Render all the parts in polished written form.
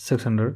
600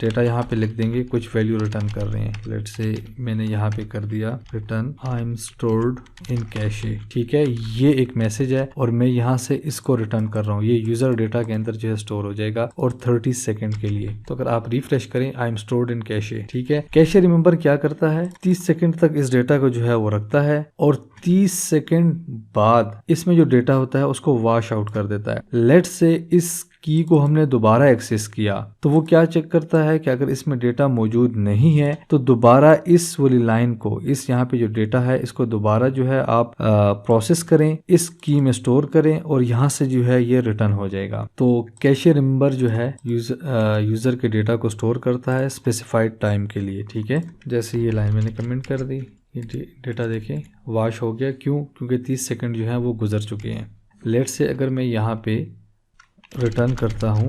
data यहाँ पे लिख देंगे, कुछ वैल्यू रिटर्न कर रहे हैं। लेट्स से मैंने यहाँ पे कर दिया return I am stored in cache, ठीक है। ये एक मैसेज है और मैं यहाँ से इसको रिटर्न कर रहा हूँ। ये यूजर डेटा के अंदर जो है स्टोर हो जाएगा और 30 सेकंड के लिए। तो अगर आप रिफ्रेश करें I am stored in cache, ठीक है। कैशे रिमेंबर क्या करता है, 30 सेकंड तक इस डेटा को जो है वो रखता है और 30 सेकंड बाद इसमें जो डेटा होता है उसको वॉश आउट कर देता है। लेट्स से इस की को हमने दोबारा एक्सेस किया तो वो क्या चेक करता है कि अगर इसमें डेटा मौजूद नहीं है तो दोबारा इस वाली लाइन को, इस यहाँ पे जो डेटा है इसको दोबारा जो है आप प्रोसेस करें, इस की में स्टोर करें और यहाँ से जो है ये रिटर्न हो जाएगा। तो कैशे रिमेंबर जो है यूजर के डेटा को स्टोर करता है स्पेसिफाइड टाइम के लिए, ठीक है। जैसे ये लाइन मैंने कमेंट कर दी, ये डेटा देखें वॉश हो गया, क्यों, क्योंकि 30 सेकंड जो है वो गुजर चुके हैं। लेट्स से अगर मैं यहाँ पे रिटर्न करता हूँ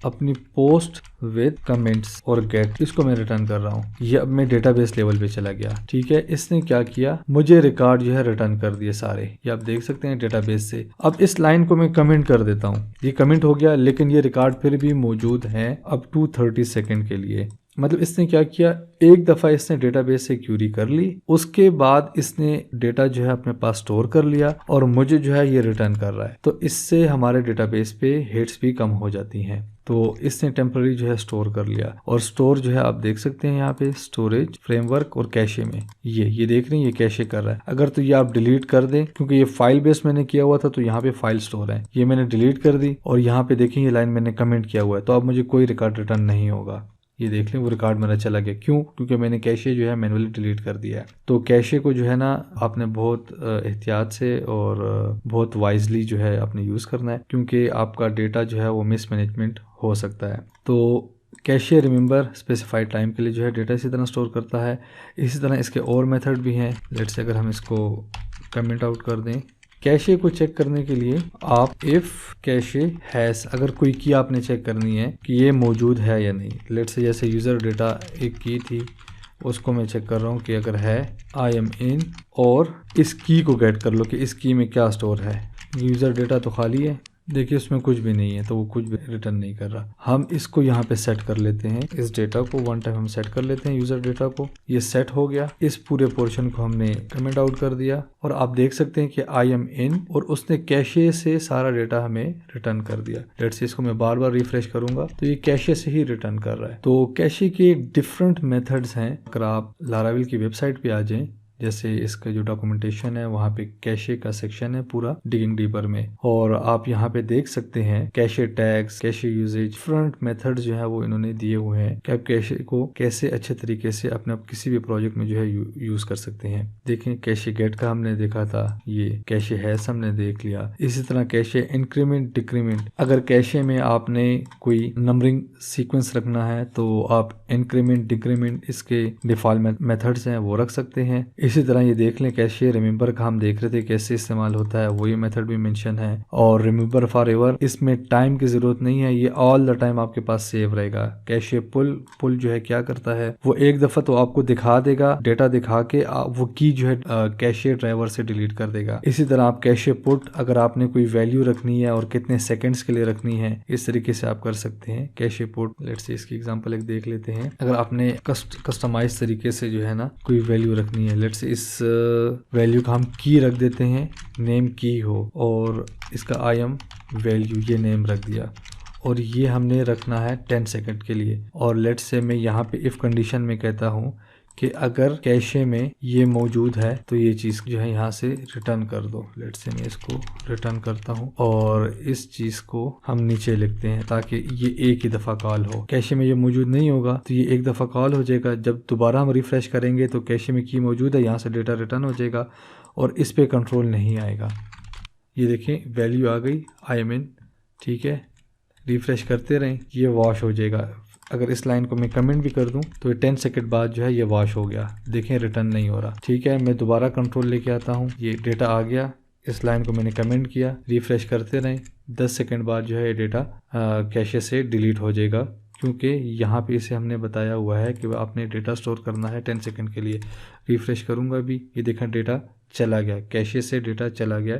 अपनी पोस्ट विद कमेंट्स और गेट, इसको मैं रिटर्न कर रहा हूँ, ये अब मैं डेटाबेस लेवल पे चला गया, ठीक है। इसने क्या किया, मुझे रिकॉर्ड जो है रिटर्न कर दिए सारे, ये आप देख सकते हैं डेटाबेस से। अब इस लाइन को मैं कमेंट कर देता हूँ, ये कमेंट हो गया लेकिन ये रिकॉर्ड फिर भी मौजूद है अप टू 30 सेकंड के लिए। मतलब इसने क्या किया, एक दफ़ा इसने डेटाबेस से क्यूरी कर ली, उसके बाद इसने डेटा जो है अपने पास स्टोर कर लिया और मुझे जो है ये रिटर्न कर रहा है। तो इससे हमारे डेटाबेस पे हिट्स भी कम हो जाती हैं। तो इसने टेम्पररी जो है स्टोर कर लिया और स्टोर जो है आप देख सकते हैं यहाँ पे स्टोरेज, फ्रेमवर्क और कैशे में, ये देख रहे हैं ये कैशे कर रहा है। अगर तो ये आप डिलीट कर दें, क्योंकि ये फाइल बेस मैंने किया हुआ था तो यहाँ पे फाइल स्टोर है, ये मैंने डिलीट कर दी और यहाँ पे देखें ये लाइन मैंने कमेंट किया हुआ है, तो अब मुझे कोई रिकॉर्ड रिटर्न नहीं होगा। ये देख लें वो रिकॉर्ड मेरा चला गया, क्यों, क्योंकि मैंने कैशे जो है मैनुअली डिलीट कर दिया है। तो कैशे को जो है ना आपने बहुत एहतियात से और बहुत वाइजली जो है आपने यूज़ करना है, क्योंकि आपका डेटा जो है वो मिसमैनेजमेंट हो सकता है। तो कैशे रिमेंबर स्पेसिफाइड टाइम के लिए जो है डेटा इसी तरह स्टोर करता है। इसी तरह इसके और मेथड भी हैं। लेट्स से अगर हम इसको कमेंट आउट कर दें, कैशे को चेक करने के लिए आप इफ़ कैशे हैज़, अगर कोई की आपने चेक करनी है कि ये मौजूद है या नहीं। लेट्स से जैसे यूज़र डेटा एक की थी उसको मैं चेक कर रहा हूँ कि अगर है आई एम इन, और इस की को गेट कर लो कि इस की में क्या स्टोर है। यूज़र डेटा तो खाली है, देखिए उसमें कुछ भी नहीं है तो वो कुछ भी रिटर्न नहीं कर रहा। हम इसको यहाँ पे सेट कर लेते हैं, इस डेटा को वन टाइम हम सेट कर लेते हैं यूज़र डेटा को। ये सेट हो गया, इस पूरे पोर्शन को हमने कमेंट आउट कर दिया और आप देख सकते हैं कि आई एम इन और उसने कैशे से सारा डेटा हमें रिटर्न कर दिया। लेट्स से इसको मैं बार बार रिफ्रेश करूंगा तो ये कैशे से ही रिटर्न कर रहा है। तो कैशे के डिफरेंट मेथड्स हैं। अगर आप लारावेल की वेबसाइट पे आ जाएं, जैसे इसका जो डॉक्यूमेंटेशन है वहाँ पे कैशे का सेक्शन है पूरा डिगिंग डीपर में, और आप यहाँ पे देख सकते हैं cache tags, cache uses, different method जो है वो इन्होंने दिए हुए हैं कि आप कैशे को कैसे अच्छे तरीके से अपने किसी भी प्रोजेक्ट में जो है यूज कर सकते हैं। देखें कैशे गेट का हमने देखा था, ये कैशे हैश हमने देख लिया। इसी तरह कैशे इंक्रीमेंट डिक्रीमेंट, अगर कैशे में आपने कोई नंबरिंग सीक्वेंस रखना है तो आप इंक्रीमेंट डिक्रीमेंट इसके डिफॉल्ट मेथड्स हैं वो रख सकते हैं। इसी तरह ये देख लें कैशे रिमेंबर का हम देख रहे थे कैसे इस्तेमाल होता है, वो ये मेथड भी मेंशन है। और रिमेंबर फॉर एवर, इसमें टाइम की जरूरत नहीं है, ये ऑल द टाइम आपके पास सेव रहेगा। कैशे पुल जो है क्या करता है, वो एक दफा तो आपको दिखा देगा, डेटा दिखा के वो की जो है कैशे ड्राइवर से डिलीट कर देगा। इसी तरह आप कैशे पुट, अगर आपने कोई वैल्यू रखनी है और कितने सेकेंड्स के लिए रखनी है, इस तरीके से आप कर सकते हैं कैशे पुट। लेट्स से इसकी एग्जांपल एक देख लेते हैं। अगर आपने कस्टमाइज तरीके से जो है ना कोई वैल्यू रखनी है, लेट्स इस वैल्यू का हम की रख देते हैं, नेम की हो, और इसका आई एम वैल्यू ये नेम रख दिया और ये हमने रखना है 10 सेकंड के लिए। और लेट्स से मैं यहाँ पे इफ़ कंडीशन में कहता हूँ कि अगर कैशे में ये मौजूद है तो ये चीज़ जो है यहाँ से रिटर्न कर दो। लेट्स से मैं इसको रिटर्न करता हूँ और इस चीज़ को हम नीचे लिखते हैं ताकि ये एक ही दफ़ा कॉल हो। कैशे में ये मौजूद नहीं होगा तो ये एक दफ़ा कॉल हो जाएगा, जब दोबारा हम रिफ़्रेश करेंगे तो कैशे में की मौजूद है, यहाँ से डेटा रिटर्न हो जाएगा और इस पर कंट्रोल नहीं आएगा। ये देखें वैल्यू आ गई, आई एम इन, ठीक है। रिफ़्रेश करते रहें, ये वॉश हो जाएगा। अगर इस लाइन को मैं कमेंट भी कर दूं तो ये 10 सेकंड बाद जो है ये वॉश हो गया, देखें रिटर्न नहीं हो रहा, ठीक है। मैं दोबारा कंट्रोल लेके आता हूँ, ये डेटा आ गया, इस लाइन को मैंने कमेंट किया, रिफ्रेश करते रहें, 10 सेकंड बाद जो है ये डेटा कैशे से डिलीट हो जाएगा, क्योंकि यहाँ पे इसे हमने बताया हुआ है कि आपने डेटा स्टोर करना है 10 सेकंड के लिए। रिफ्रेश करूँगा भी, ये देखें डेटा चला गया, कैशे से डेटा चला गया